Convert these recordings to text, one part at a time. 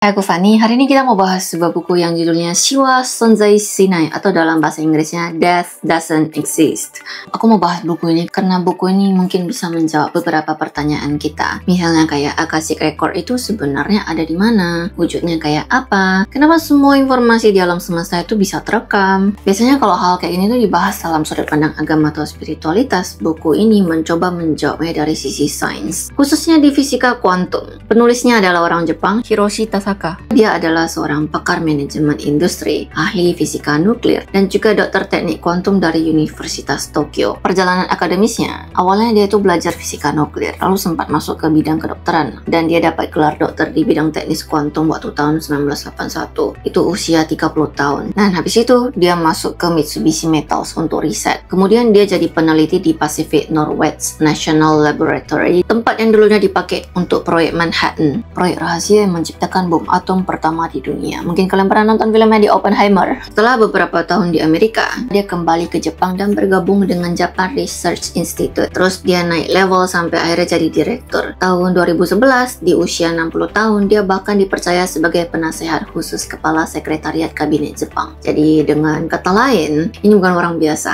Hai, aku Fani. Hari ini kita mau bahas sebuah buku yang judulnya Shiwa Sonzai Shinai atau dalam bahasa Inggrisnya Death Doesn't Exist. Aku mau bahas buku ini karena buku ini mungkin bisa menjawab beberapa pertanyaan kita. Misalnya kayak Akashic Record itu sebenarnya ada di mana? Wujudnya kayak apa? Kenapa semua informasi di alam semesta itu bisa terekam? Biasanya kalau hal kayak gini tuh dibahas dalam sudut pandang agama atau spiritualitas. Buku ini mencoba menjawabnya dari sisi sains, khususnya di fisika kuantum. Penulisnya adalah orang Jepang, Hiroshi Tasaka. Dia adalah seorang pakar manajemen industri, ahli fisika nuklir, dan juga dokter teknik kuantum dari Universitas Tokyo. Perjalanan akademisnya, awalnya dia itu belajar fisika nuklir, lalu sempat masuk ke bidang kedokteran, dan dia dapat gelar dokter di bidang teknis kuantum waktu tahun 1981. Itu usia 30 tahun. Nah, habis itu dia masuk ke Mitsubishi Metals untuk riset. Kemudian dia jadi peneliti di Pacific Northwest National Laboratory, tempat yang dulunya dipakai untuk proyek Manhattan, proyek rahasia yang menciptakan bom atom pertama di dunia. Mungkin kalian pernah nonton filmnya di Oppenheimer. Setelah beberapa tahun di Amerika, dia kembali ke Jepang dan bergabung dengan Japan Research Institute. Terus dia naik level sampai akhirnya jadi direktur. Tahun 2011, di usia 60 tahun, dia bahkan dipercaya sebagai penasehat khusus kepala sekretariat kabinet Jepang. Jadi dengan kata lain, ini bukan orang biasa.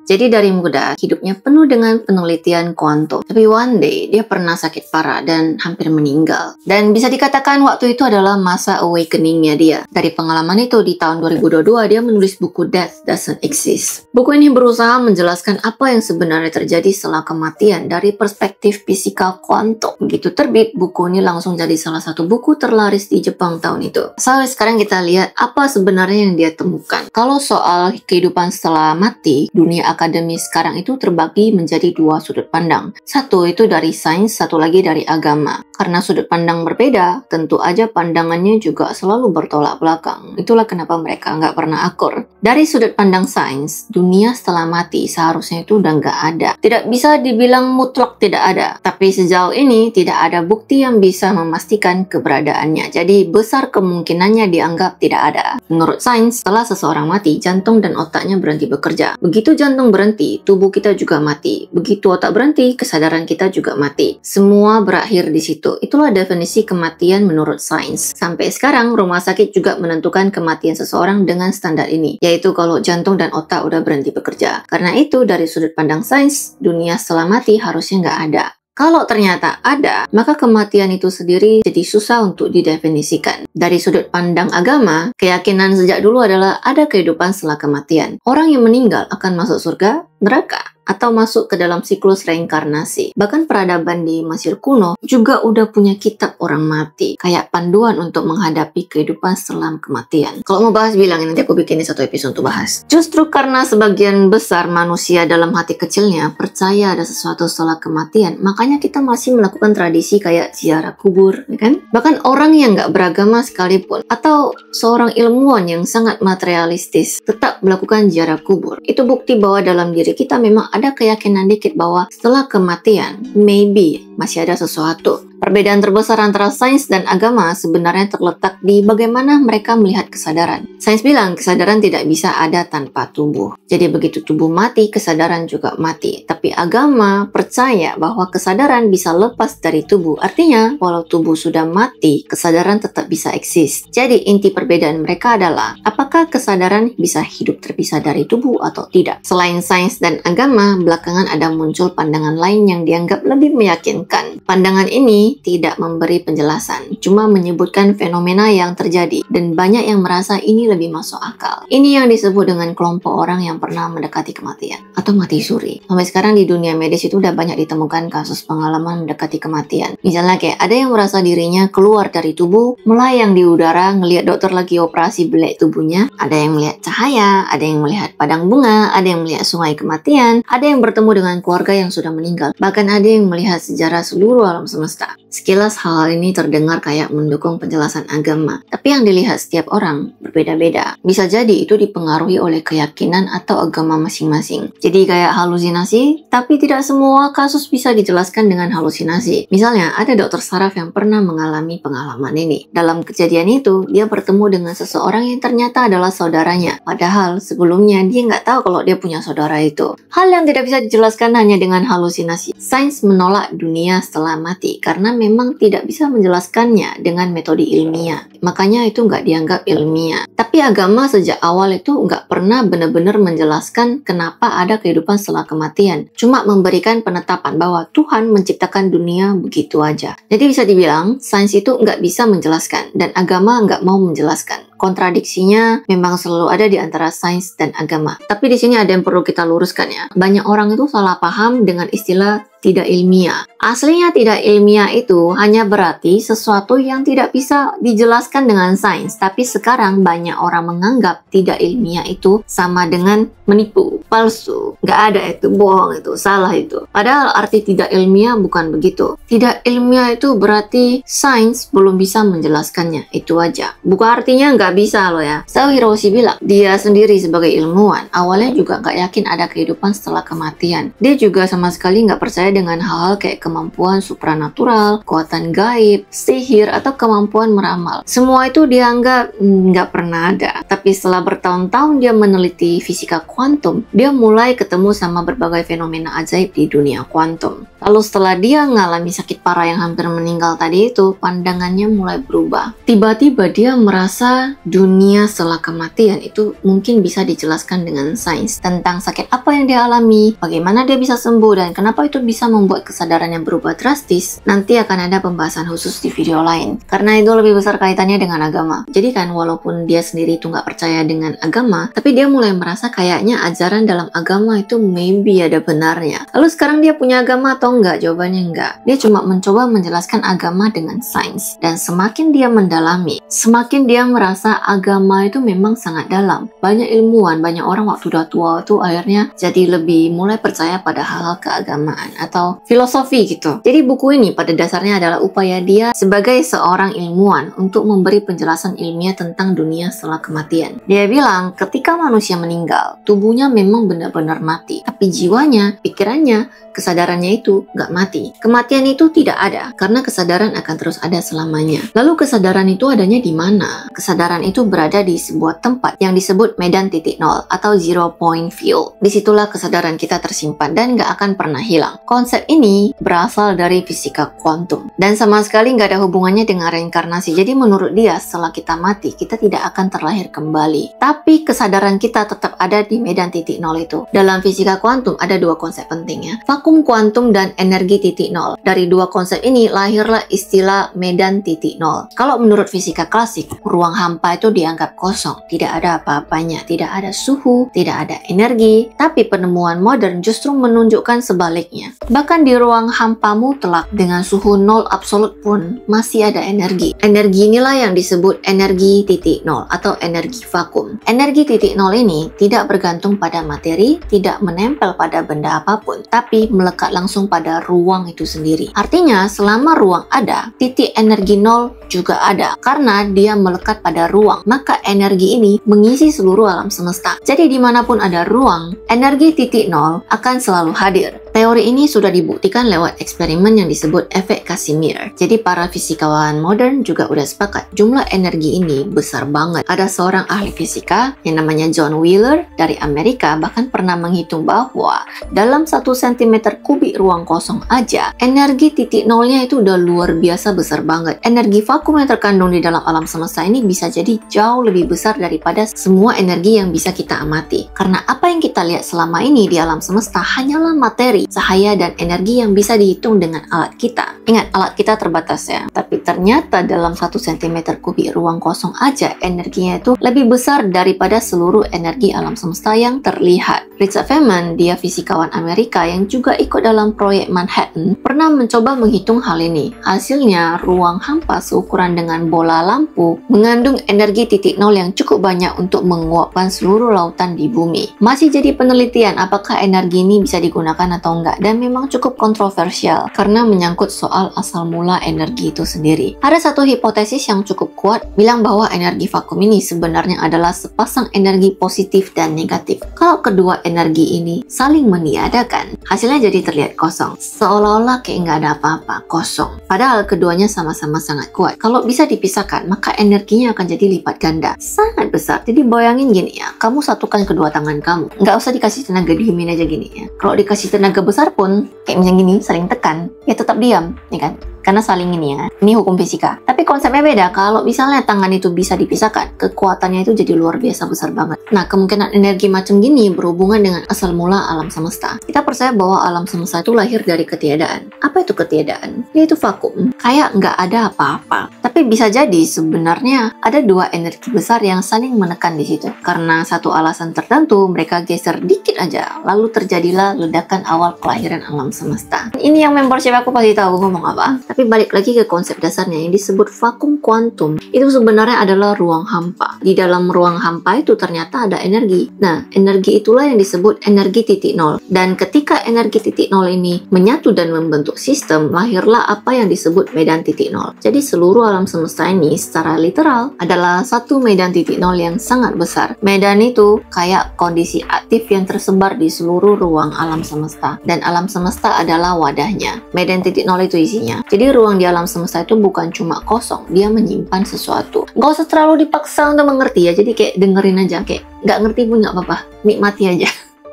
Jadi dari muda, hidupnya penuh dengan penelitian kuantum. Tapi one day, dia pernah sakit parah dan hampir meninggal. Dan bisa dikatakan waktu itu adalah masa awakeningnya dia. Dari pengalaman itu, di tahun 2022, dia menulis buku Death Doesn't Exist. Buku ini berusaha menjelaskan apa yang sebenarnya terjadi setelah kematian dari perspektif fisika kuantum. Begitu terbit, buku ini langsung jadi salah satu buku terlaris di Jepang tahun itu. So, sekarang kita lihat apa sebenarnya yang dia temukan. Kalau soal kehidupan setelah mati, dunia akademis sekarang itu terbagi menjadi dua sudut pandang. Satu itu dari sains, satu lagi dari agama. Karena sudut pandang berbeda, tentu aja pandangannya juga selalu bertolak belakang. Itulah kenapa mereka nggak pernah akur. Dari sudut pandang sains, dunia setelah mati seharusnya itu udah nggak ada. Tidak bisa dibilang mutlak tidak ada. Tapi sejauh ini tidak ada bukti yang bisa memastikan keberadaannya. Jadi besar kemungkinannya dianggap tidak ada. Menurut sains, setelah seseorang mati, jantung dan otaknya berhenti bekerja. Begitu jantung berhenti, tubuh kita juga mati. Begitu otak berhenti, kesadaran kita juga mati. Semua berakhir di situ. Itulah definisi kematian menurut sains. Sampai sekarang, rumah sakit juga menentukan kematian seseorang dengan standar ini, yaitu kalau jantung dan otak udah berhenti bekerja. Karena itu, dari sudut pandang sains, dunia setelah mati harusnya nggak ada. Kalau ternyata ada, maka kematian itu sendiri jadi susah untuk didefinisikan. Dari sudut pandang agama, keyakinan sejak dulu adalah ada kehidupan setelah kematian. Orang yang meninggal akan masuk surga, neraka, atau masuk ke dalam siklus reinkarnasi. Bahkan peradaban di Mesir kuno juga udah punya kitab orang mati, kayak panduan untuk menghadapi kehidupan setelah kematian. Kalau mau bahas bilangin, nanti aku bikin satu episode untuk bahas. Justru karena sebagian besar manusia dalam hati kecilnya percaya ada sesuatu setelah kematian, makanya kita masih melakukan tradisi kayak ziarah kubur, ya kan? Bahkan orang yang nggak beragama sekalipun, atau seorang ilmuwan yang sangat materialistis, tetap melakukan ziarah kubur. Itu bukti bahwa dalam diri kita memang ada keyakinan dikit bahwa setelah kematian, maybe masih ada sesuatu. Perbedaan terbesar antara sains dan agama sebenarnya terletak di bagaimana mereka melihat kesadaran. Sains bilang kesadaran tidak bisa ada tanpa tubuh. Jadi begitu tubuh mati, kesadaran juga mati. Tapi agama percaya bahwa kesadaran bisa lepas dari tubuh. Artinya, walau tubuh sudah mati, kesadaran tetap bisa eksis. Jadi inti perbedaan mereka adalah apakah kesadaran bisa hidup terpisah dari tubuh atau tidak. Selain sains dan agama, belakangan ada muncul pandangan lain yang dianggap lebih meyakinkan. Pandangan ini tidak memberi penjelasan, cuma menyebutkan fenomena yang terjadi, dan banyak yang merasa ini lebih masuk akal. Ini yang disebut dengan kelompok orang yang pernah mendekati kematian atau mati suri. Sampai sekarang di dunia medis itu udah banyak ditemukan kasus pengalaman mendekati kematian. Misalnya kayak ada yang merasa dirinya keluar dari tubuh, melayang di udara, ngelihat dokter lagi operasi belah tubuhnya, ada yang melihat cahaya, ada yang melihat padang bunga, ada yang melihat sungai kematian, ada yang bertemu dengan keluarga yang sudah meninggal, bahkan ada yang melihat sejarah seluruh alam semesta. Sekilas hal ini terdengar kayak mendukung penjelasan agama, tapi yang dilihat setiap orang berbeda-beda. Bisa jadi itu dipengaruhi oleh keyakinan atau agama masing-masing. Jadi kayak halusinasi, tapi tidak semua kasus bisa dijelaskan dengan halusinasi. Misalnya, ada dokter saraf yang pernah mengalami pengalaman ini. Dalam kejadian itu, dia bertemu dengan seseorang yang ternyata adalah saudaranya. Padahal sebelumnya dia nggak tahu kalau dia punya saudara itu. Hal yang tidak bisa dijelaskan hanya dengan halusinasi. Sains menolak dunia setelah mati karena karena memang tidak bisa menjelaskannya dengan metode ilmiah. Makanya itu nggak dianggap ilmiah. Tapi agama sejak awal itu nggak pernah benar-benar menjelaskan kenapa ada kehidupan setelah kematian. Cuma memberikan penetapan bahwa Tuhan menciptakan dunia begitu aja. Jadi bisa dibilang sains itu nggak bisa menjelaskan dan agama nggak mau menjelaskan. Kontradiksinya memang selalu ada di antara sains dan agama. Tapi di sini ada yang perlu kita luruskan ya. Banyak orang itu salah paham dengan istilah tidak ilmiah. Aslinya tidak ilmiah itu hanya berarti sesuatu yang tidak bisa dijelaskan dengan sains. Tapi sekarang banyak orang menganggap tidak ilmiah itu sama dengan menipu, palsu, nggak ada itu, bohong itu, salah itu. Padahal arti tidak ilmiah bukan begitu. Tidak ilmiah itu berarti sains belum bisa menjelaskannya, itu aja. Bukan artinya nggak bisa loh ya. So Hiroshi bilang, dia sendiri sebagai ilmuwan, awalnya juga nggak yakin ada kehidupan setelah kematian. Dia juga sama sekali nggak percaya dengan hal-hal kayak kemampuan supranatural, kekuatan gaib, sihir, atau kemampuan meramal. Semua itu dianggap nggak pernah ada. Tapi setelah bertahun-tahun dia meneliti fisika kuantum, dia mulai ketemu sama berbagai fenomena ajaib di dunia kuantum. Lalu setelah dia mengalami sakit parah yang hampir meninggal tadi itu, pandangannya mulai berubah. Tiba-tiba dia merasa dunia setelah kematian itu mungkin bisa dijelaskan dengan sains. Tentang sakit apa yang dia alami, bagaimana dia bisa sembuh, dan kenapa itu bisa membuat kesadaran yang berubah drastis. Nanti akan ada pembahasan khusus di video lain. Karena itu lebih besar kaitannya dengan agama. Jadi kan walaupun dia sendiri itu nggak percaya dengan agama, tapi dia mulai merasa kayaknya ajaran dalam agama itu maybe ada benarnya. Lalu sekarang dia punya agama atau enggak? Jawabannya enggak. Dia cuma mencoba menjelaskan agama dengan sains. Dan semakin dia mendalami, semakin dia merasa agama itu memang sangat dalam. Banyak ilmuwan, banyak orang waktu udah tua itu akhirnya jadi lebih mulai percaya pada hal-hal keagamaan atau filosofi gitu. Jadi buku ini pada dasarnya adalah upaya dia sebagai seorang ilmuwan untuk memberi penjelasan ilmiah tentang dunia setelah kematian. Dia bilang ketika manusia meninggal, tubuhnya memang benar-benar mati. Tapi jiwanya, pikirannya, kesadarannya itu nggak mati. Kematian itu tidak ada karena kesadaran akan terus ada selamanya. Lalu kesadaran itu adanya di mana? Kesadaran itu berada di sebuah tempat yang disebut medan titik nol atau zero point field. Disitulah kesadaran kita tersimpan dan nggak akan pernah hilang. Konsep ini berasal dari fisika kuantum dan sama sekali nggak ada hubungannya dengan reinkarnasi. Jadi menurut dia setelah kita mati kita tidak akan terlahir kembali. Tapi kesadaran kita tetap ada di medan titik nol itu. Dalam fisika kuantum ada dua konsep penting ya. Vakum kuantum dan energi titik nol. Dari dua konsep ini lahirlah istilah medan titik nol. Kalau menurut fisika klasik, ruang hampa itu dianggap kosong. Tidak ada apa-apanya. Tidak ada suhu, tidak ada energi. Tapi penemuan modern justru menunjukkan sebaliknya. Bahkan di ruang hampa mutlak dengan suhu nol absolut pun masih ada energi. Energi inilah yang disebut energi titik nol atau energi vakum. Energi titik nol ini tidak bergantung pada materi, tidak menempel pada benda apapun, tapi melekat langsung pada ruang itu sendiri. Artinya selama ruang ada, titik energi nol juga ada. Karena dia melekat pada ruang, maka energi ini mengisi seluruh alam semesta. Jadi dimanapun ada ruang, energi titik nol akan selalu hadir. Teori ini sudah dibuktikan lewat eksperimen yang disebut efek Casimir. Jadi para fisikawan modern juga udah sepakat jumlah energi ini besar banget. Ada seorang ahli fisika yang namanya John Wheeler dari Amerika bahkan pernah menghitung bahwa dalam 1 cm kubik ruang kosong aja, energi titik nolnya itu udah luar biasa besar banget. Energi vakum yang terkandung di dalam alam semesta ini bisa jadi jauh lebih besar daripada semua energi yang bisa kita amati. Karena apa yang kita lihat selama ini di alam semesta hanyalah materi, cahaya, dan energi yang bisa dihitung dengan alat kita. Ingat, alat kita terbatas ya. Tapi ternyata dalam 1 cm kubik ruang kosong aja, energinya itu lebih besar daripada seluruh energi alam semesta yang terlihat. Richard Feynman, dia fisikawan Amerika yang juga ikut dalam proyek Manhattan, pernah mencoba menghitung hal ini. Hasilnya, ruang hampa seukuran dengan bola lampu mengandung energi titik nol yang cukup banyak untuk menguapkan seluruh lautan di bumi. Masih jadi penelitian apakah energi ini bisa digunakan atau enggak, dan memang cukup kontroversial karena menyangkut soal asal mula energi itu sendiri. Ada satu hipotesis yang cukup kuat bilang bahwa energi vakum ini sebenarnya adalah sepasang energi positif dan negatif. Kalau kedua energi ini saling meniadakan, hasilnya jadi terlihat kosong, seolah-olah kayak nggak ada apa-apa, kosong. Padahal keduanya sama-sama sangat kuat. Kalau bisa dipisahkan, maka energinya akan jadi lipat ganda, sangat besar. Jadi bayangin gini ya, kamu satukan kedua tangan kamu, nggak usah dikasih tenaga, diemin aja gini ya. Kalau dikasih tenaga besar pun, kayak misalnya gini, sering tekan, ya tetap diam, ya kan? karena saling ini ya. Ini hukum fisika. Tapi konsepnya beda. Kalau misalnya tangan itu bisa dipisahkan, kekuatannya itu jadi luar biasa besar banget. Nah, kemungkinan energi macam gini berhubungan dengan asal mula alam semesta. Kita percaya bahwa alam semesta itu lahir dari ketiadaan. Apa itu ketiadaan? Yaitu vakum. Kayak nggak ada apa-apa. Tapi bisa jadi sebenarnya ada dua energi besar yang saling menekan di situ. Karena satu alasan tertentu, mereka geser dikit aja. Lalu terjadilah ledakan awal kelahiran alam semesta. Ini yang membership aku pasti tahu ngomong apa. Tapi balik lagi ke konsep dasarnya yang disebut vakum kuantum. Itu sebenarnya adalah ruang hampa. Di dalam ruang hampa itu ternyata ada energi. Nah, energi itulah yang disebut energi titik nol. Dan ketika energi titik nol ini menyatu dan membentuk sistem, lahirlah apa yang disebut medan titik nol. Jadi seluruh alam semesta ini secara literal adalah satu medan titik nol yang sangat besar. Medan itu kayak kondisi aktif yang tersebar di seluruh ruang alam semesta. Dan alam semesta adalah wadahnya. Medan titik nol itu isinya. Jadi ruang di alam semesta itu bukan cuma kosong, dia menyimpan sesuatu. Gak usah terlalu dipaksa untuk mengerti ya, jadi kayak dengerin aja, kayak gak ngerti pun gak apa-apa, nikmati aja.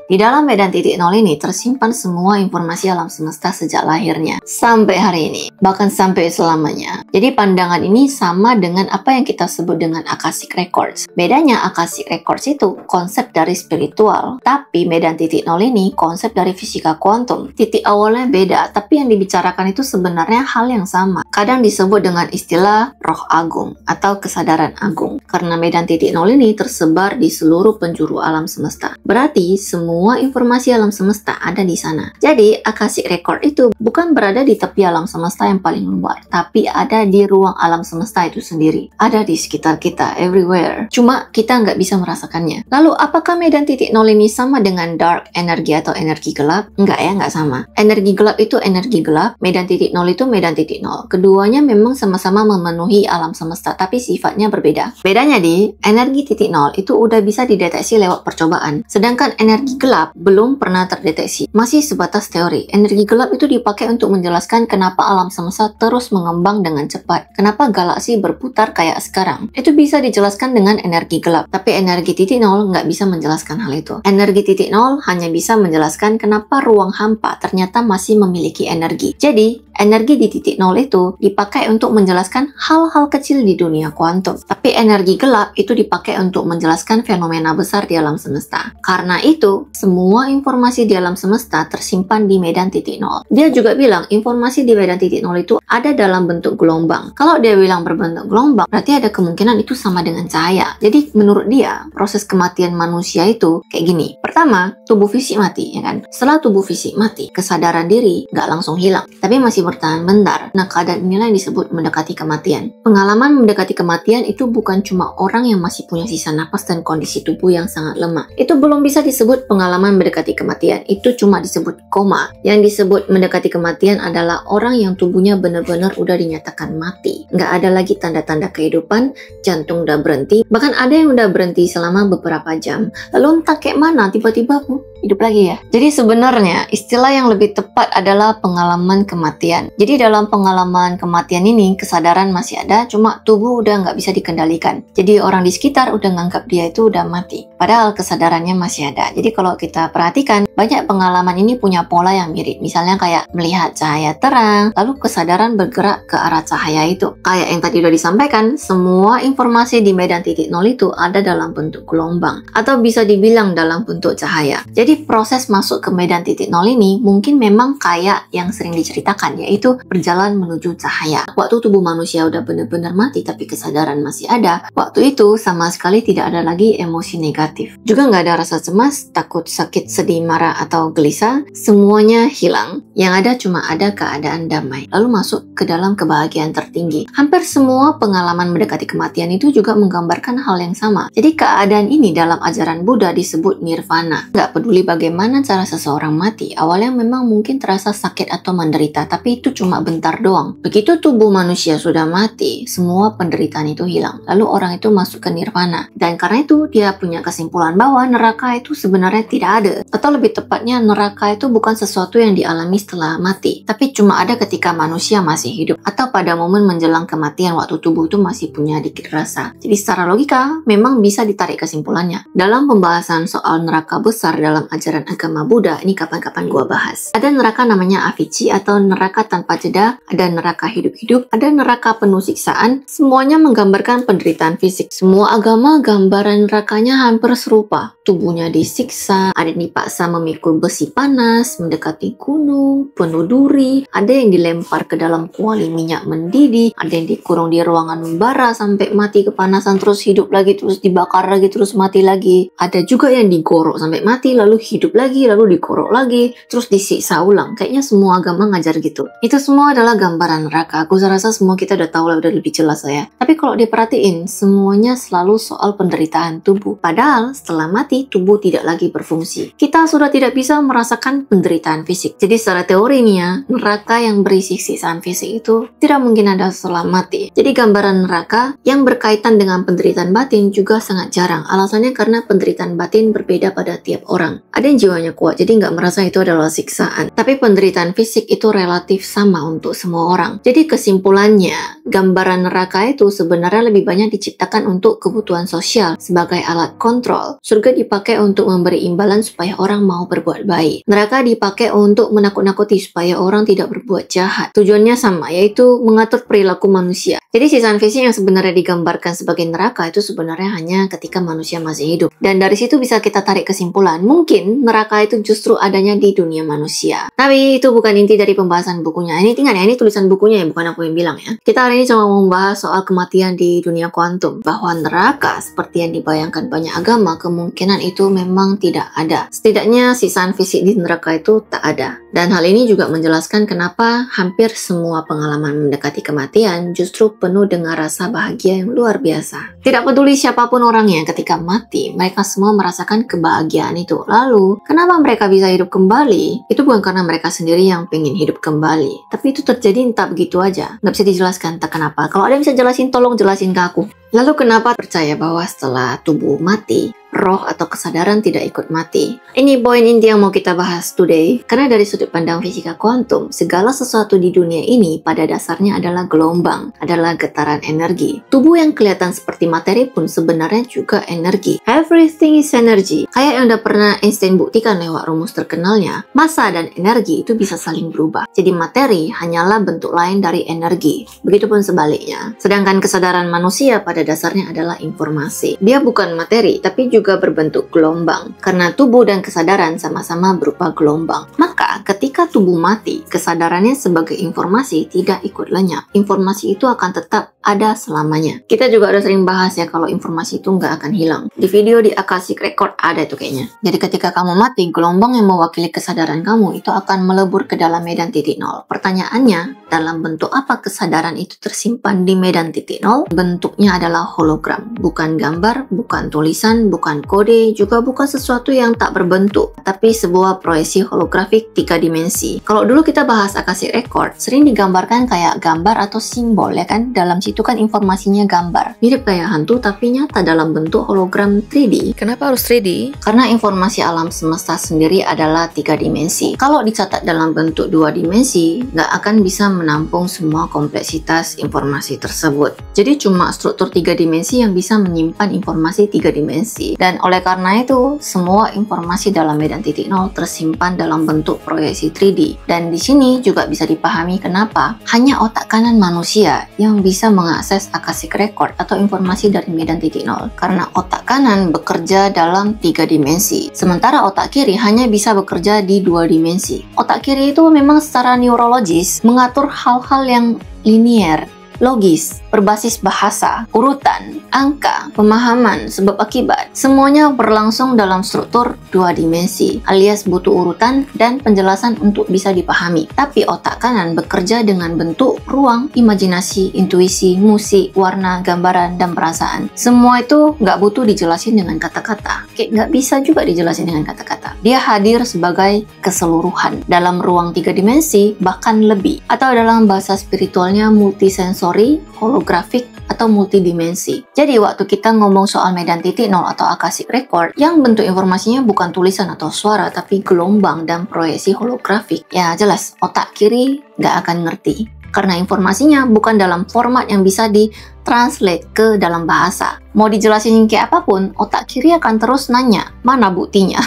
Di dalam medan titik nol ini tersimpan semua informasi alam semesta sejak lahirnya sampai hari ini, bahkan sampai selamanya. Jadi pandangan ini sama dengan apa yang kita sebut dengan Akashic Records. Bedanya Akashic Records itu konsep dari spiritual, tapi medan titik nol ini konsep dari fisika kuantum. Titik awalnya beda, tapi yang dibicarakan itu sebenarnya hal yang sama. Kadang disebut dengan istilah roh agung atau kesadaran agung, karena medan titik nol ini tersebar di seluruh penjuru alam semesta. Berarti semua informasi alam semesta ada di sana. Jadi, Akashic Record itu bukan berada di tepi alam semesta yang paling luar, tapi ada di ruang alam semesta itu sendiri. Ada di sekitar kita, everywhere. Cuma kita nggak bisa merasakannya. Lalu, apakah medan titik nol ini sama dengan dark energi atau energi gelap? Enggak ya, nggak sama. Energi gelap itu energi gelap, medan titik nol itu medan titik nol. Keduanya memang sama-sama memenuhi alam semesta, tapi sifatnya berbeda. Bedanya di, energi titik nol itu udah bisa dideteksi lewat percobaan. Sedangkan energi gelap belum pernah terdeteksi. Masih sebatas teori. Energi gelap itu dipakai untuk menjelaskan kenapa alam semesta terus mengembang dengan cepat. Kenapa galaksi berputar kayak sekarang. Itu bisa dijelaskan dengan energi gelap. Tapi energi titik nol nggak bisa menjelaskan hal itu. Energi titik nol hanya bisa menjelaskan kenapa ruang hampa ternyata masih memiliki energi. Jadi, energi di titik nol itu dipakai untuk menjelaskan hal-hal kecil di dunia kuantum. Tapi energi gelap itu dipakai untuk menjelaskan fenomena besar di alam semesta. Karena itu, semua informasi di alam semesta tersimpan di medan titik nol. Dia juga bilang informasi di medan titik nol itu ada dalam bentuk gelombang. Kalau dia bilang berbentuk gelombang, berarti ada kemungkinan itu sama dengan cahaya. Jadi menurut dia, proses kematian manusia itu kayak gini. Pertama, tubuh fisik mati, ya kan? Setelah tubuh fisik mati, kesadaran diri nggak langsung hilang, tapi masih bertahan bentar. Nah, keadaan inilah yang disebut mendekati kematian. Pengalaman mendekati kematian itu bukan cuma orang yang masih punya sisa napas dan kondisi tubuh yang sangat lemah. Itu belum bisa disebut pengalaman mendekati kematian, itu cuma disebut koma. Yang disebut mendekati kematian adalah orang yang tubuhnya benar-benar udah dinyatakan mati. Nggak ada lagi tanda-tanda kehidupan, jantung udah berhenti, bahkan ada yang udah berhenti selama beberapa jam. Lalu entah kayak mana, tiba-tiba hidup lagi ya. Jadi sebenarnya istilah yang lebih tepat adalah pengalaman kematian. Jadi dalam pengalaman kematian ini, kesadaran masih ada, cuma tubuh udah nggak bisa dikendalikan. Jadi orang di sekitar udah nganggap dia itu udah mati. Padahal kesadarannya masih ada. Jadi kalau kita perhatikan, banyak pengalaman ini punya pola yang mirip. Misalnya kayak melihat cahaya terang, lalu kesadaran bergerak ke arah cahaya itu. Kayak yang tadi udah disampaikan, semua informasi di medan titik nol itu ada dalam bentuk gelombang. Atau bisa dibilang dalam bentuk cahaya. Jadi proses masuk ke medan titik nol ini mungkin memang kayak yang sering diceritakan, yaitu berjalan menuju cahaya. Waktu tubuh manusia udah benar-benar mati tapi kesadaran masih ada, waktu itu sama sekali tidak ada lagi emosi negatif. Juga nggak ada rasa cemas, takut, sakit, sedih, marah, atau gelisah. Semuanya hilang. Yang ada cuma ada keadaan damai. Lalu masuk ke dalam kebahagiaan tertinggi. Hampir semua pengalaman mendekati kematian itu juga menggambarkan hal yang sama. Jadi keadaan ini dalam ajaran Buddha disebut nirvana. Nggak peduli bagaimana cara seseorang mati, awalnya memang mungkin terasa sakit atau menderita, tapi itu cuma bentar doang. Begitu tubuh manusia sudah mati, semua penderitaan itu hilang. Lalu orang itu masuk ke nirvana. Dan karena itu dia punya kesimpulan bahwa neraka itu sebenarnya tidak ada. Atau lebih tepatnya, neraka itu bukan sesuatu yang dialami setelah mati, tapi cuma ada ketika manusia masih hidup, atau pada momen menjelang kematian waktu tubuh itu masih punya dikit rasa. Jadi secara logika, memang bisa ditarik kesimpulannya. Dalam pembahasan soal neraka besar dalam dalam ajaran agama Buddha, ini kapan-kapan gua bahas. Ada neraka namanya Avici atau neraka tanpa jeda, ada neraka hidup-hidup, ada neraka penuh siksaan, semuanya menggambarkan penderitaan fisik. Semua agama gambaran nerakanya hampir serupa. Tubuhnya disiksa, ada yang dipaksa memikul besi panas, mendekati gunung, penuh duri, ada yang dilempar ke dalam kuali minyak mendidih, ada yang dikurung di ruangan membara sampai mati kepanasan, terus hidup lagi, terus dibakar lagi, terus mati lagi. Ada juga yang digorok sampai mati, lalu hidup lagi, lalu digorok lagi, terus disiksa ulang. Kayaknya semua agama ngajar gitu. Itu semua adalah gambaran neraka. Aku rasa semua kita udah tahu lah, udah lebih jelas lah ya. Tapi kalau diperhatiin, semuanya selalu soal penderitaan tubuh. Padahal setelah mati, tubuh tidak lagi berfungsi. Kita sudah tidak bisa merasakan penderitaan fisik. Jadi secara teori nih ya, neraka yang berisi siksaan fisik itu tidak mungkin ada setelah mati. Jadi gambaran neraka yang berkaitan dengan penderitaan batin juga sangat jarang. Alasannya karena penderitaan batin berbeda pada tiap orang. Ada yang jiwanya kuat, jadi nggak merasa itu adalah siksaan. Tapi penderitaan fisik itu relatif sama untuk semua orang. Jadi kesimpulannya, gambaran neraka itu sebenarnya lebih banyak diciptakan untuk kebutuhan sosial sebagai alat kontrol. Surga dipakai untuk memberi imbalan supaya orang mau berbuat baik. Neraka dipakai untuk menakut-nakuti supaya orang tidak berbuat jahat. Tujuannya sama, yaitu mengatur perilaku manusia. Jadi siksaan fisik yang sebenarnya digambarkan sebagai neraka itu sebenarnya hanya ketika manusia masih hidup. Dan dari situ bisa kita tarik kesimpulan, mungkin neraka itu justru adanya di dunia manusia. Tapi itu bukan inti dari pembahasan bukunya. Ini tinggal ya, ini tulisan bukunya ya, bukan aku yang bilang ya. Kita hari ini cuma mau membahas soal kematian di dunia kuantum. Bahwa neraka seperti yang dibayangkan banyak agama, kemungkinan itu memang tidak ada. Setidaknya siksaan fisik di neraka itu tak ada. Dan hal ini juga menjelaskan kenapa hampir semua pengalaman mendekati kematian justru penuh dengan rasa bahagia yang luar biasa. Tidak peduli siapapun orangnya, ketika mati, mereka semua merasakan kebahagiaan itu. Lalu, kenapa mereka bisa hidup kembali? Itu bukan karena mereka sendiri yang pengen hidup kembali. Tapi itu terjadi entah begitu aja. Nggak bisa dijelaskan entah kenapa. Kalau ada yang bisa jelasin, tolong jelasin ke aku. Lalu kenapa percaya bahwa setelah tubuh mati, roh atau kesadaran tidak ikut mati? Ini poin inti yang mau kita bahas today. Karena dari sudut pandang fisika kuantum, segala sesuatu di dunia ini pada dasarnya adalah gelombang, adalah getaran energi. Tubuh yang kelihatan seperti materi pun sebenarnya juga energi. Everything is energy. Kayak yang udah pernah Einstein buktikan lewat rumus terkenalnya, massa dan energi itu bisa saling berubah. Jadi materi hanyalah bentuk lain dari energi. Begitupun sebaliknya. Sedangkan kesadaran manusia pada dasarnya adalah informasi. Dia bukan materi, tapi juga berbentuk gelombang. Karena tubuh dan kesadaran sama-sama berupa gelombang. Maka ketika tubuh mati, kesadarannya sebagai informasi tidak ikut lenyap. Informasi itu akan tetap ada selamanya. Kita juga udah sering bahas ya kalau informasi itu nggak akan hilang. Di video di Akashic Record ada itu kayaknya. Jadi ketika kamu mati, gelombang yang mewakili kesadaran kamu itu akan melebur ke dalam medan titik nol. Pertanyaannya, dalam bentuk apa kesadaran itu tersimpan di medan titik nol? Bentuknya adalah hologram. Bukan gambar, bukan tulisan, bukan kode, juga bukan sesuatu yang tak berbentuk, tapi sebuah proyeksi holografik 3 dimensi. Kalau dulu kita bahas Akashic Record, sering digambarkan kayak gambar atau simbol ya kan? Dalam situ kan informasinya gambar. Mirip kayak hantu tapi nyata dalam bentuk hologram 3D. Kenapa harus 3D? Karena informasi alam semesta sendiri adalah 3 dimensi. Kalau dicatat dalam bentuk 2 dimensi, nggak akan bisa menampung semua kompleksitas informasi tersebut. Jadi cuma struktur 3 dimensi yang bisa menyimpan informasi 3 dimensi. Dan oleh karena itu, semua informasi dalam medan titik nol tersimpan dalam bentuk proyeksi 3D. Dan di sini juga bisa dipahami kenapa hanya otak kanan manusia yang bisa mengakses Akashic Record atau informasi dari medan titik nol. Karena otak kanan bekerja dalam 3 dimensi, sementara otak kiri hanya bisa bekerja di 2 dimensi. Otak kiri itu memang secara neurologis mengatur hal-hal yang linier, logis, berbasis bahasa, urutan, angka, pemahaman, sebab akibat. Semuanya berlangsung dalam struktur 2 dimensi, alias butuh urutan dan penjelasan untuk bisa dipahami. Tapi otak kanan bekerja dengan bentuk, ruang, imajinasi, intuisi, musik, warna, gambaran, dan perasaan. Semua itu nggak butuh dijelasin dengan kata-kata. Nggak bisa juga dijelasin dengan kata-kata. Dia hadir sebagai keseluruhan dalam ruang 3 dimensi, bahkan lebih. Atau dalam bahasa spiritualnya multisensori, holografik, atau multidimensi. Jadi waktu kita ngomong soal medan titik nol atau Akashic Record yang bentuk informasinya bukan tulisan atau suara tapi gelombang dan proyeksi holografik, ya jelas otak kiri nggak akan ngerti. karena informasinya bukan dalam format yang bisa ditranslate ke dalam bahasa. Mau dijelasin kayak apapun, otak kiri akan terus nanya, mana buktinya?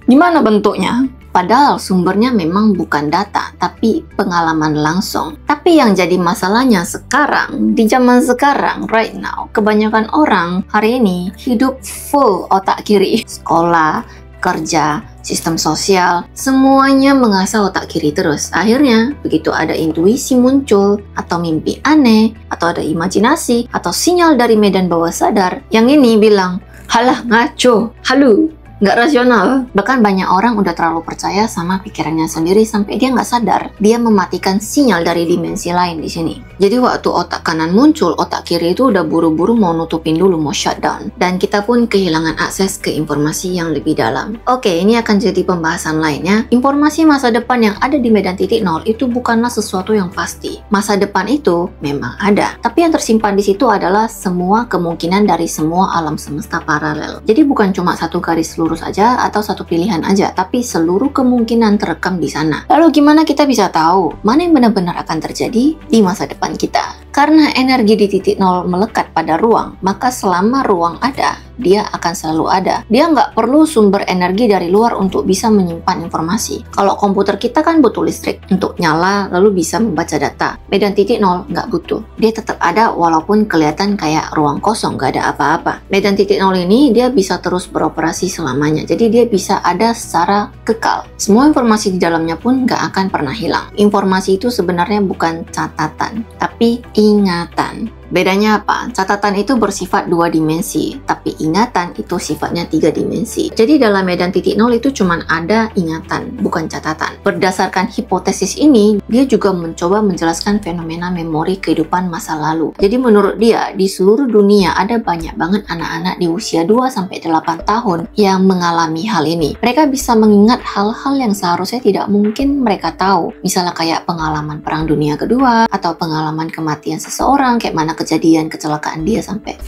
Gimana bentuknya? Padahal sumbernya memang bukan data, tapi pengalaman langsung. Tapi yang jadi masalahnya sekarang, di zaman sekarang, right now, kebanyakan orang hari ini hidup full otak kiri. Sekolah, kerja, sistem sosial, semuanya mengasah otak kiri terus. Akhirnya, begitu ada intuisi muncul, atau mimpi aneh, atau ada imajinasi, atau sinyal dari medan bawah sadar, yang ini bilang, halah ngaco, halu, nggak rasional. Bahkan banyak orang udah terlalu percaya sama pikirannya sendiri sampai dia nggak sadar dia mematikan sinyal dari dimensi lain di sini. Jadi waktu otak kanan muncul, otak kiri itu udah buru-buru mau nutupin dulu, mau shutdown. Dan kita pun kehilangan akses ke informasi yang lebih dalam. Oke, ini akan jadi pembahasan lainnya. Informasi masa depan yang ada di medan titik nol itu bukanlah sesuatu yang pasti. Masa depan itu memang ada, tapi yang tersimpan di situ adalah semua kemungkinan dari semua alam semesta paralel. Jadi bukan cuma satu garis lurus aja atau satu pilihan aja, tapi seluruh kemungkinan terekam di sana. Lalu gimana kita bisa tahu mana yang benar-benar akan terjadi di masa depan kita? Karena energi di titik nol melekat pada ruang, maka selama ruang ada, dia akan selalu ada. Dia nggak perlu sumber energi dari luar untuk bisa menyimpan informasi. Kalau komputer kita kan butuh listrik untuk nyala lalu bisa membaca data. Medan titik nol nggak butuh. Dia tetap ada walaupun kelihatan kayak ruang kosong, nggak ada apa-apa. Medan titik nol ini dia bisa terus beroperasi selamanya. Jadi dia bisa ada secara kekal. Semua informasi di dalamnya pun nggak akan pernah hilang. Informasi itu sebenarnya bukan catatan, tapi ingatan. Bedanya apa? Catatan itu bersifat 2 dimensi, tapi ingatan itu sifatnya 3 dimensi. Jadi dalam medan titik nol itu cuma ada ingatan, bukan catatan. Berdasarkan hipotesis ini, dia juga mencoba menjelaskan fenomena memori kehidupan masa lalu. Jadi menurut dia, di seluruh dunia ada banyak banget anak-anak di usia 2-8 tahun yang mengalami hal ini. Mereka bisa mengingat hal-hal yang seharusnya tidak mungkin mereka tahu. Misalnya kayak pengalaman Perang Dunia Kedua, atau pengalaman kematian seseorang, kayak mana kejadian kecelakaan dia sampai.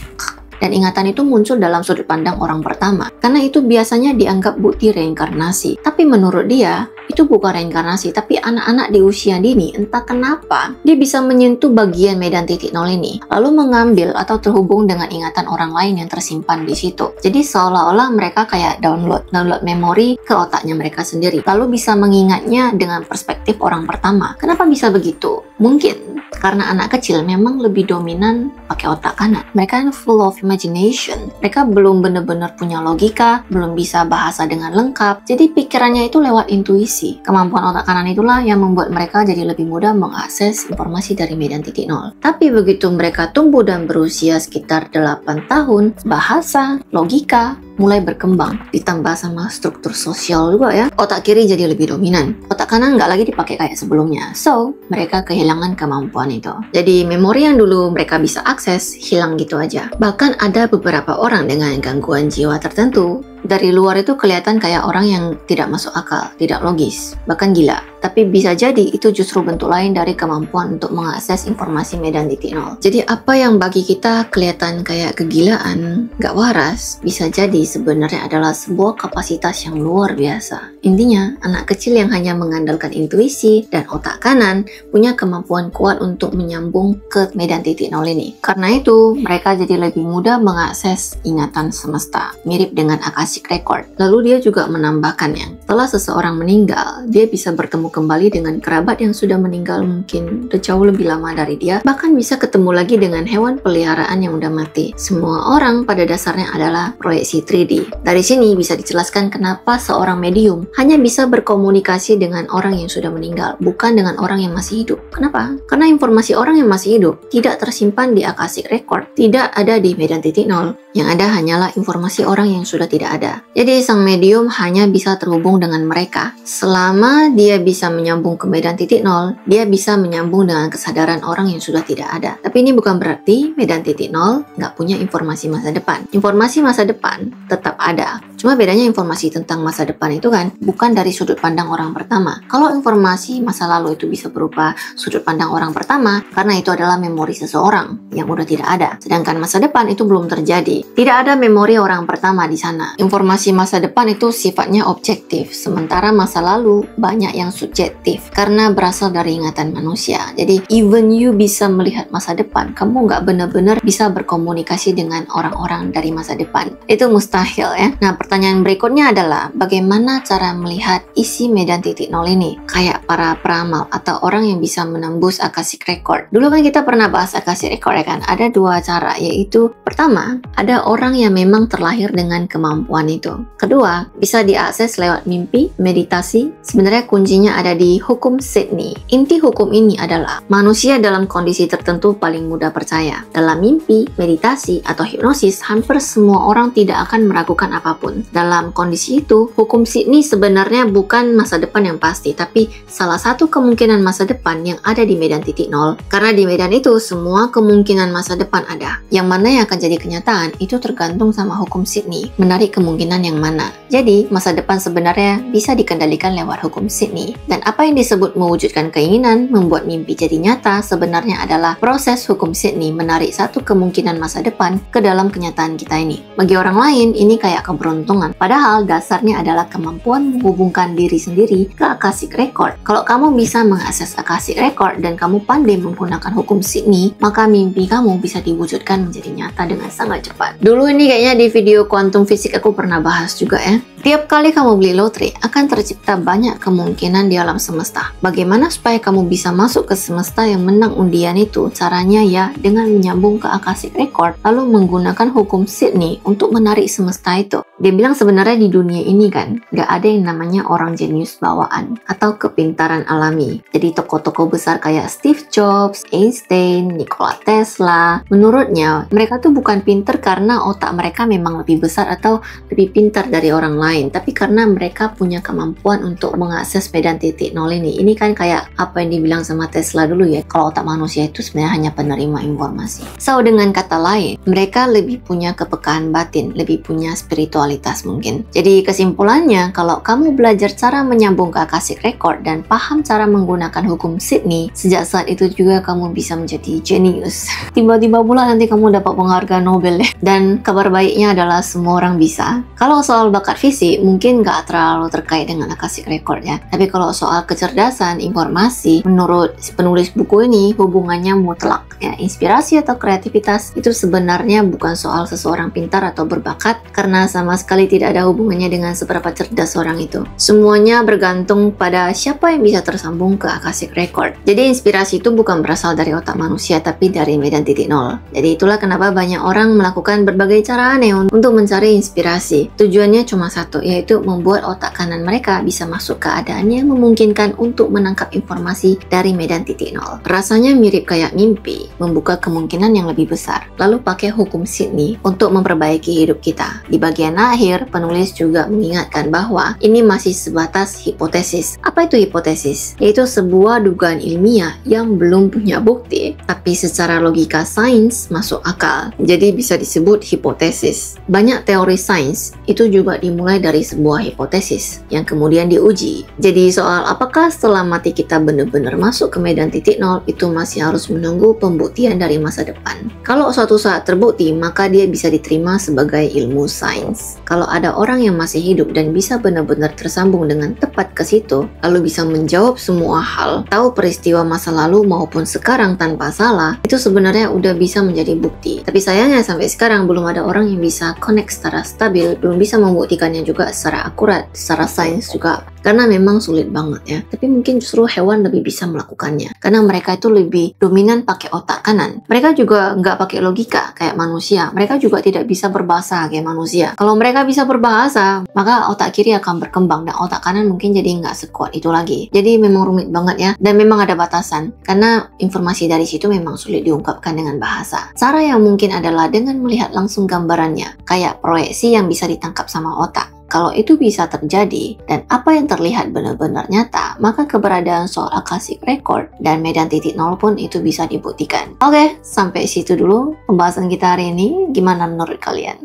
Dan ingatan itu muncul dalam sudut pandang orang pertama, karena itu biasanya dianggap bukti reinkarnasi. Tapi menurut dia, itu bukan reinkarnasi, tapi anak-anak di usia dini, entah kenapa, dia bisa menyentuh bagian medan titik nol ini, lalu mengambil atau terhubung dengan ingatan orang lain yang tersimpan di situ. Jadi seolah-olah mereka kayak download memori ke otaknya mereka sendiri, lalu bisa mengingatnya dengan perspektif orang pertama. Kenapa bisa begitu? Mungkin karena anak kecil memang lebih dominan pakai otak kanan. Mereka kan full of imagination. Mereka belum benar-benar punya logika, belum bisa bahasa dengan lengkap. Jadi pikirannya itu lewat intuisi. Kemampuan otak kanan itulah yang membuat mereka jadi lebih mudah mengakses informasi dari medan titik nol. Tapi begitu mereka tumbuh dan berusia sekitar 8 tahun, bahasa, logika mulai berkembang, ditambah sama struktur sosial juga ya. Otak kiri jadi lebih dominan. Otak kanan nggak lagi dipakai kayak sebelumnya. So, mereka kehilangan kemampuan itu. Jadi, memori yang dulu mereka bisa akses, hilang gitu aja. Bahkan ada beberapa orang dengan gangguan jiwa tertentu, dari luar itu kelihatan kayak orang yang tidak masuk akal, tidak logis, bahkan gila. Tapi bisa jadi itu justru bentuk lain dari kemampuan untuk mengakses informasi medan titik nol. Jadi apa yang bagi kita kelihatan kayak kegilaan, gak waras, bisa jadi sebenarnya adalah sebuah kapasitas yang luar biasa. Intinya, anak kecil yang hanya mengandalkan intuisi dan otak kanan punya kemampuan kuat untuk menyambung ke medan titik nol ini. Karena itu, mereka jadi lebih mudah mengakses ingatan semesta, mirip dengan Akashic Record. Lalu dia juga menambahkannya, setelah seseorang meninggal, dia bisa bertemu kembali dengan kerabat yang sudah meninggal mungkin udah jauh lebih lama dari dia, bahkan bisa ketemu lagi dengan hewan peliharaan yang udah mati. Semua orang pada dasarnya adalah proyeksi 3D. Dari sini bisa dijelaskan kenapa seorang medium hanya bisa berkomunikasi dengan orang yang sudah meninggal, bukan dengan orang yang masih hidup. Kenapa? Karena informasi orang yang masih hidup tidak tersimpan di Akashic Record, tidak ada di medan titik nol. Yang ada hanyalah informasi orang yang sudah tidak ada. Jadi sang medium hanya bisa terhubung dengan mereka. Selama dia bisa menyambung ke medan titik nol, dia bisa menyambung dengan kesadaran orang yang sudah tidak ada. Tapi ini bukan berarti medan titik nol nggak punya informasi masa depan. Informasi masa depan tetap ada. Cuma bedanya informasi tentang masa depan itu kan bukan dari sudut pandang orang pertama. Kalau informasi masa lalu itu bisa berupa sudut pandang orang pertama, karena itu adalah memori seseorang yang udah tidak ada. Sedangkan masa depan itu belum terjadi. Tidak ada memori orang pertama di sana. Informasi masa depan itu sifatnya objektif, sementara masa lalu banyak yang subjektif karena berasal dari ingatan manusia. Jadi even you bisa melihat masa depan, kamu nggak benar-benar bisa berkomunikasi dengan orang-orang dari masa depan. Itu mustahil ya. Nah, pertanyaan berikutnya adalah bagaimana cara melihat isi medan titik nol ini? Kayak para peramal atau orang yang bisa menembus Akashic Record. Dulu kan kita pernah bahas Akashic Record ya kan? Ada dua cara, yaitu pertama, ada orang yang memang terlahir dengan kemampuan itu. Kedua, bisa diakses lewat mimpi, meditasi. Sebenarnya kuncinya ada di hukum Sydney. Inti hukum ini adalah manusia dalam kondisi tertentu paling mudah percaya. Dalam mimpi, meditasi, atau hipnosis, hampir semua orang tidak akan meragukan apapun. Dalam kondisi itu, hukum Sydney sebenarnya bukan masa depan yang pasti, tapi salah satu kemungkinan masa depan yang ada di medan titik nol. Karena di medan itu, semua kemungkinan masa depan ada. Yang mana yang akan jadi kenyataan, itu tergantung sama hukum Sydney. Menarik kemungkinan yang mana. Jadi, masa depan sebenarnya bisa dikendalikan lewat hukum Sydney. Dan apa yang disebut mewujudkan keinginan, membuat mimpi jadi nyata, sebenarnya adalah proses hukum Sydney menarik satu kemungkinan masa depan ke dalam kenyataan kita ini. Bagi orang lain, ini kayak keberuntungan. Padahal dasarnya adalah kemampuan menghubungkan diri sendiri ke Akashic Record. Kalau kamu bisa mengakses Akashic Record dan kamu pandai menggunakan hukum Sydney, maka mimpi kamu bisa diwujudkan menjadi nyata dengan sangat cepat. Dulu ini kayaknya di video kuantum fisik aku pernah bahas juga ya. Tiap kali kamu beli lotre, akan tercipta banyak kemungkinan di alam semesta. Bagaimana supaya kamu bisa masuk ke semesta yang menang undian itu? Caranya ya dengan menyambung ke Akashic Record, lalu menggunakan hukum Sydney untuk menarik semesta itu. Dia bilang sebenarnya di dunia ini kan, gak ada yang namanya orang jenius bawaan atau kepintaran alami. Jadi tokoh-tokoh besar kayak Steve Jobs, Einstein, Nikola Tesla, menurutnya mereka tuh bukan pinter karena otak mereka memang lebih besar atau lebih pintar dari orang lain, tapi karena mereka punya kemampuan untuk mengakses medan titik nol ini. Ini kan kayak apa yang dibilang sama Tesla dulu ya, kalau otak manusia itu sebenarnya hanya penerima informasi. So, dengan kata lain, mereka lebih punya kepekaan batin, lebih punya spiritualitas mungkin. Jadi kesimpulannya, kalau kamu belajar cara menyambung ke Akashic Record dan paham cara menggunakan hukum Sydney, sejak saat itu juga kamu bisa menjadi jenius. Tiba-tiba pula nanti kamu dapat penghargaan Nobel ya. Dan kabar baiknya adalah semua orang bisa. Kalau soal bakat fisik, mungkin nggak terlalu terkait dengan Akashic Record ya. Tapi kalau soal kecerdasan, informasi, menurut penulis buku ini, hubungannya mutlak ya. Inspirasi atau kreativitas itu sebenarnya bukan soal seseorang pintar atau berbakat, karena sama sekali tidak ada hubungannya dengan seberapa cerdas orang itu. Semuanya bergantung pada siapa yang bisa tersambung ke Akashic Record. Jadi inspirasi itu bukan berasal dari otak manusia, tapi dari medan titik nol. Jadi itulah kenapa banyak orang melakukan berbagai cara aneh untuk mencari inspirasi. Tujuannya cuma satu, yaitu membuat otak kanan mereka bisa masuk keadaan yang memungkinkan untuk menangkap informasi dari medan titik nol. Rasanya mirip kayak mimpi, membuka kemungkinan yang lebih besar. Lalu pakai hukum Sydney untuk memperbaiki hidup kita. Di bagian akhir, penulis juga mengingatkan bahwa ini masih sebatas hipotesis. Apa itu hipotesis? Yaitu sebuah dugaan ilmiah yang belum punya bukti, tapi secara logika sains masuk akal. Jadi bisa disebut hipotesis. Banyak teori sains itu juga dimulai dari sebuah hipotesis yang kemudian diuji. Jadi soal apakah setelah mati kita benar-benar masuk ke medan titik nol, itu masih harus menunggu pembuktian dari masa depan. Kalau suatu saat terbukti, maka dia bisa diterima sebagai ilmu sains. Kalau ada orang yang masih hidup dan bisa benar-benar tersambung dengan tepat ke situ, lalu bisa menjawab semua hal, tahu peristiwa masa lalu maupun sekarang tanpa salah, itu sebenarnya udah bisa menjadi bukti. Tapi sayangnya sampai sekarang belum ada orang yang bisa connect secara stabil, belum bisa membuktikannya juga secara akurat, secara sains juga. Karena memang sulit banget ya. Tapi mungkin justru hewan lebih bisa melakukannya. Karena mereka itu lebih dominan pakai otak kanan. Mereka juga nggak pakai logika kayak manusia. Mereka juga tidak bisa berbahasa kayak manusia. Kalau mereka bisa berbahasa, maka otak kiri akan berkembang dan otak kanan mungkin jadi nggak sekuat itu lagi. Jadi memang rumit banget ya. Dan memang ada batasan. Karena informasi dari situ memang sulit diungkapkan dengan bahasa. Cara yang mungkin adalah dengan melihat langsung gambarannya. Kayak proyeksi yang bisa ditangkap sama otak. Kalau itu bisa terjadi dan apa yang terlihat benar-benar nyata, maka keberadaan soal Akashic Record dan medan titik nol pun itu bisa dibuktikan. Oke, sampai situ dulu pembahasan kita hari ini. Gimana menurut kalian?